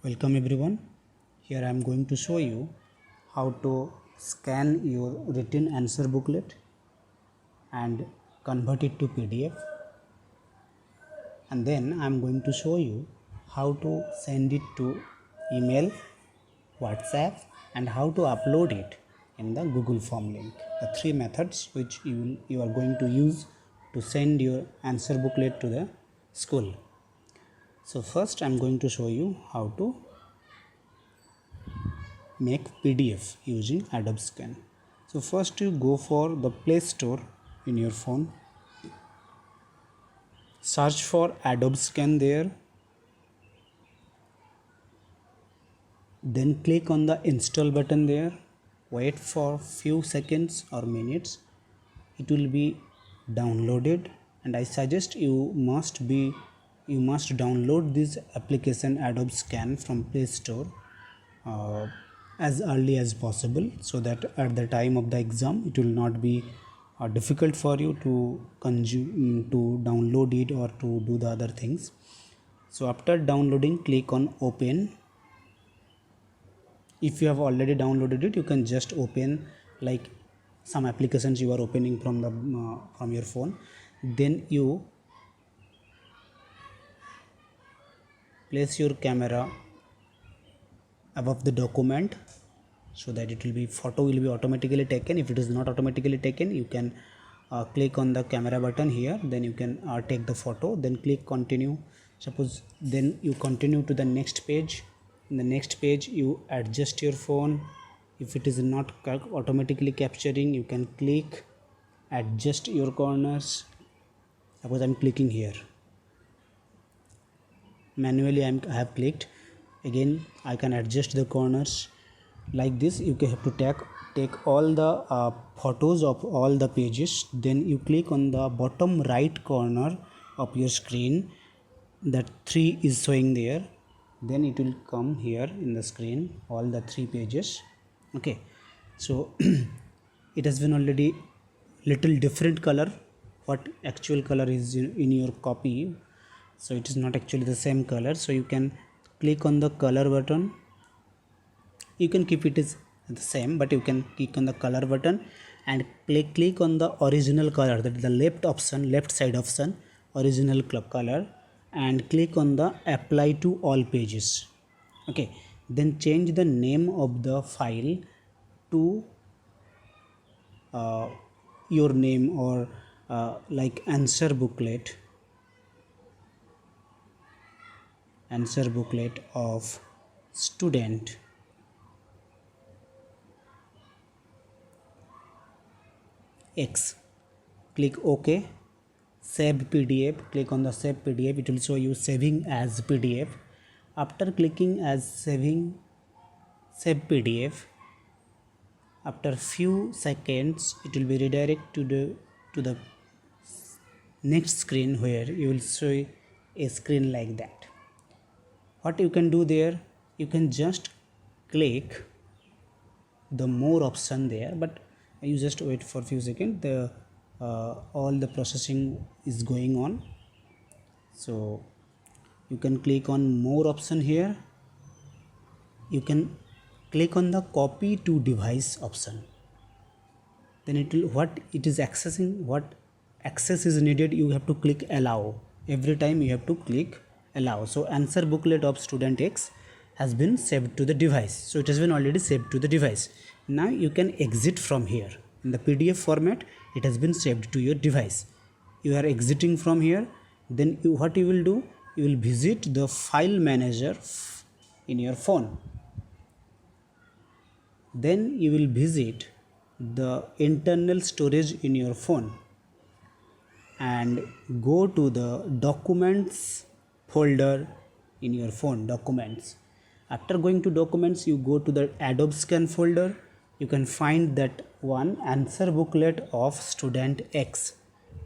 Welcome everyone. Here I am going to show you how to scan your written answer booklet and convert it to PDF, and then I am going to show you how to send it to email, WhatsApp, and how to upload it in the Google Form link. The three methods which you are going to use to send your answer booklet to the school. So first I am going to show you how to make PDF using Adobe Scan. So first you go for the Play Store in your phone, search for Adobe Scan there, then click on the install button there, wait for few seconds or minutes, it will be downloaded, and I suggest you must download this application Adobe Scan from Play Store as early as possible, so that at the time of the exam it will not be difficult for you to download it or to do the other things. So after downloading, click on open. If you have already downloaded it, you can just open like some applications you are opening from the from your phone. Then you place your camera above the document so that it will be photo will be automatically taken. If it is not automatically taken, you can click on the camera button here, then you can take the photo, then click continue. Suppose then you continue to the next page. In the next page you adjust your phone. If it is not automatically capturing, you can click adjust your corners. Suppose I'm clicking here manually, I have clicked. Again I can adjust the corners like this. You have to take all the photos of all the pages, then you click on the bottom right corner of your screen, that 3 is showing there, then it will come here in the screen all the 3 pages. Okay, so it has been already little different color what actual color is in your copy, so it is not actually the same color. So you can click on the color button. You can keep it as the same, but you can click on the color button and click on the original color, that is the left side option, original color, and click on the apply to all pages. Okay, then change the name of the file to your name, or like answer booklet of student X. Click OK. Save PDF. Click on the save PDF. It will show you saving as PDF. After clicking as save PDF, after few seconds it will be redirected to the next screen, where you will see a screen like that. What you can do there, you can just click the more option there, but you just wait for a few seconds. The all the processing is going on, so you can click on more option here. You can click on the copy to device option, then it will what access is needed, you have to click allow. Every time you have to click allow. So answer booklet of student X has been saved to the device, so it has been already saved to the device. Now you can exit from here. In the PDF format it has been saved to your device. You are exiting from here, then what you will do, you will visit the file manager in your phone, then you will visit the internal storage in your phone and go to the documents folder in your phone, documents. After going to documents, you go to the Adobe Scan folder. You can find that one, answer booklet of student X.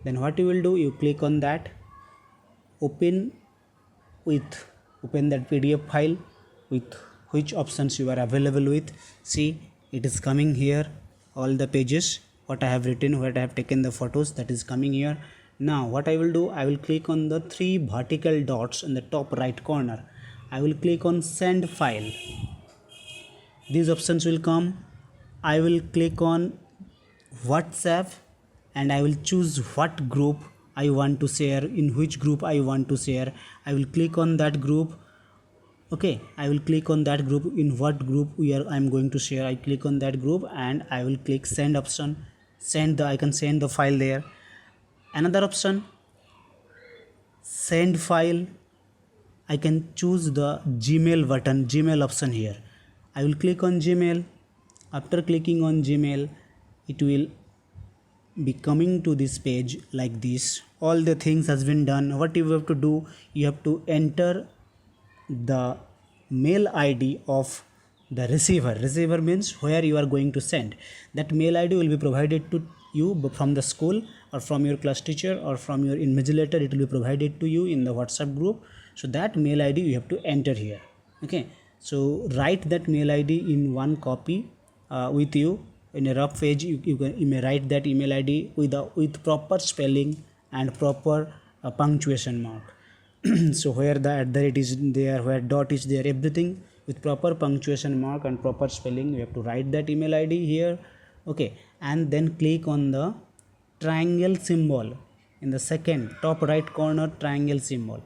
Then what you will do, you click on that, open that PDF file with which options you are available with. See, it is coming here, all the pages what I have written, what I have taken the photos, that is coming here. Now what I will do, I will click on the 3 vertical dots in the top right corner I will click on send file. These options will come. I will click on WhatsApp and I will choose what group I want to share, in which group I want to share. I will click on that group. Okay, I will click on that group, in what group I'm going to share. I click on that group and I will click send option. I can send the file there. Another option, send file. I can choose the Gmail button, Gmail option here. I will click on Gmail. After clicking on Gmail, it will be coming to this page like this. All the things has been done. What you have to do, you have to enter the mail ID of the receiver. Receiver means where you are going to send. That mail ID will be provided to you from the school or from your class teacher or from your invigilator. It will be provided to you in the WhatsApp group. So that mail ID you have to enter here. Okay, so write that mail ID in one copy with you in a rough page. You may write that email ID with proper spelling and proper punctuation mark. So where the @ is there, where dot is there, everything with proper punctuation mark and proper spelling. You have to write that email ID here. Okay, and then click on the triangle symbol in the second top right corner, triangle symbol.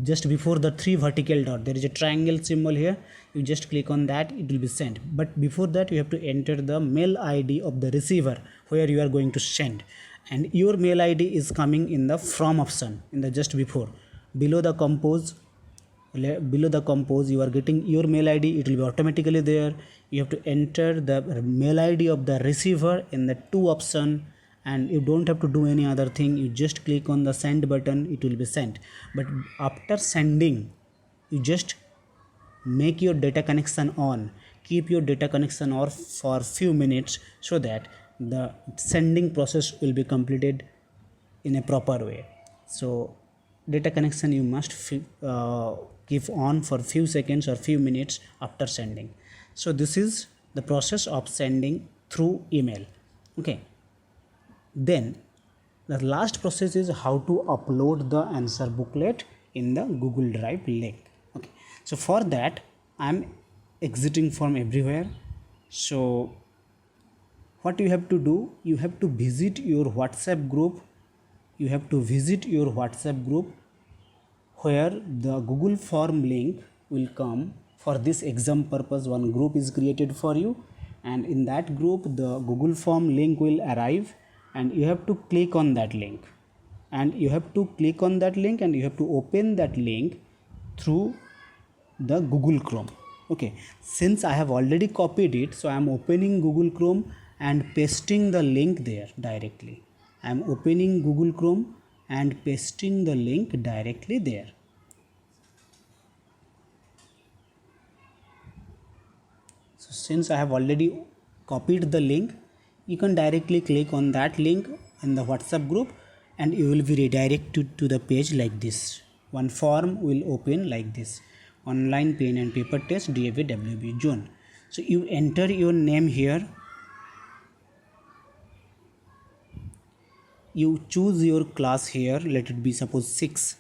Just before the 3 vertical dot, there is a triangle symbol here. You just click on that, it will be sent. But before that, you have to enter the mail ID of the receiver where you are going to send. And your mail ID is coming in the from option, in the just before. Below the compose, you are getting your mail ID. It will be automatically there. You have to enter the mail ID of the receiver in the 2 option, and you don't have to do any other thing. You just click on the send button, it will be sent. But after sending, you just make your data connection on. Keep your data connection off for few minutes so that the sending process will be completed in a proper way. So data connection you must keep on for few seconds or few minutes after sending. So this is the process of sending through email. Okay, then the last process is how to upload the answer booklet in the Google Drive link. Okay, so for that I'm exiting from everywhere. So what you have to do, you have to visit your WhatsApp group. You have to visit your WhatsApp group where the Google form link will come. For this exam purpose, one group is created for you, and in that group the Google form link will arrive, and you have to click on that link, and you have to open that link through the Google Chrome. Okay, since I have already copied it, so I am opening Google Chrome and pasting the link there directly. I am opening Google Chrome and pasting the link directly there. So since I have already copied the link, you can directly click on that link in the WhatsApp group and you will be redirected to the page like this. One form will open like this: online pen and paper test, DAV June. So you enter your name here. You choose your class here, let it be suppose 6.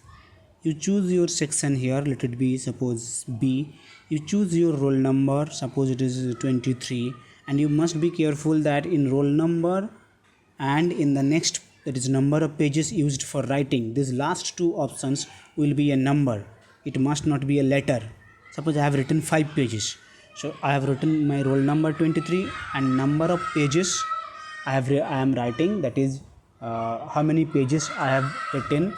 You choose your section here, let it be suppose B. You choose your roll number, suppose it is 23, and you must be careful that in roll number and in the next, that is number of pages used for writing, these last 2 options will be a number. It must not be a letter. Suppose I have written 5 pages, so I have written my roll number 23 and number of pages I am writing, that is how many pages I have written.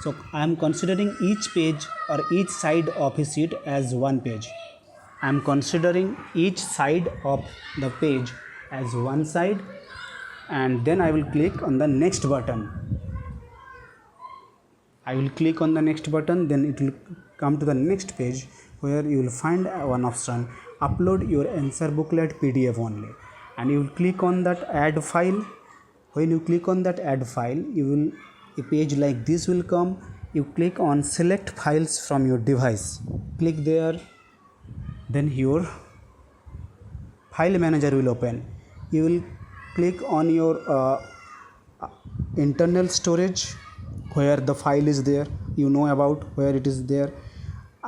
So I am considering each page or each side of a sheet as one page. I am considering each side of the page as one side, and then I will click on the next button. I will click on the next button, then it will come to the next page where you will find one option: upload your answer booklet PDF only, and you will click on that add file. When you click on that add file, a page like this will come. You click on select files from your device, click there, then your file manager will open. You will click on your internal storage where the file is there, you know about where it is there.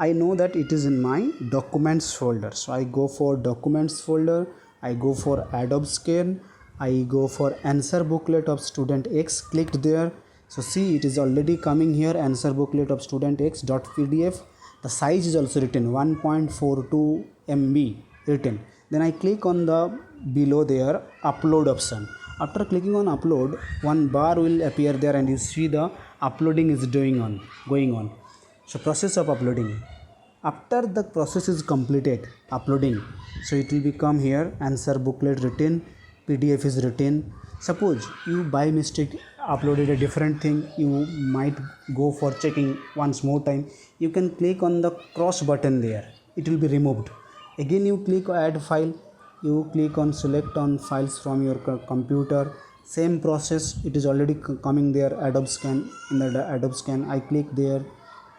I know that it is in my documents folder, so I go for documents folder, I go for Adobe Scan, I go for answer booklet of student X, clicked there. So see, it is already coming here, answer booklet of student X .pdf. The size is also written 1.42 MB written. Then I click on the below there upload option. After clicking on upload, one bar will appear there and you see the uploading is going on. So process of uploading. After the process is completed uploading, so it will become here answer booklet written, PDF is written. Suppose you by mistake uploaded a different thing, you might go for checking once more time. You can click on the cross button there, it will be removed. Again you click add file, you click on select on files from your computer. Same process, it is already coming there, Adobe Scan. In the Adobe Scan I click there,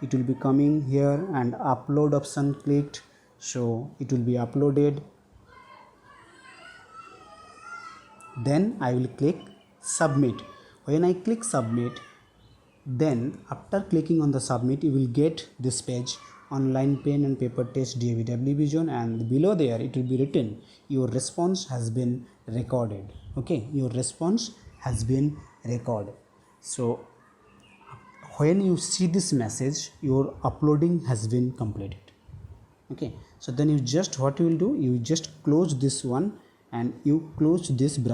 it will be coming here and upload option clicked, so it will be uploaded. Then I will click submit. When I click submit, then after clicking on the submit, you will get this page, online pen and paper test DAVW zone, and below there it will be written your response has been recorded. Okay, your response has been recorded. So when you see this message, your uploading has been completed. Okay, so then you just what you will do, you just close this one and you close this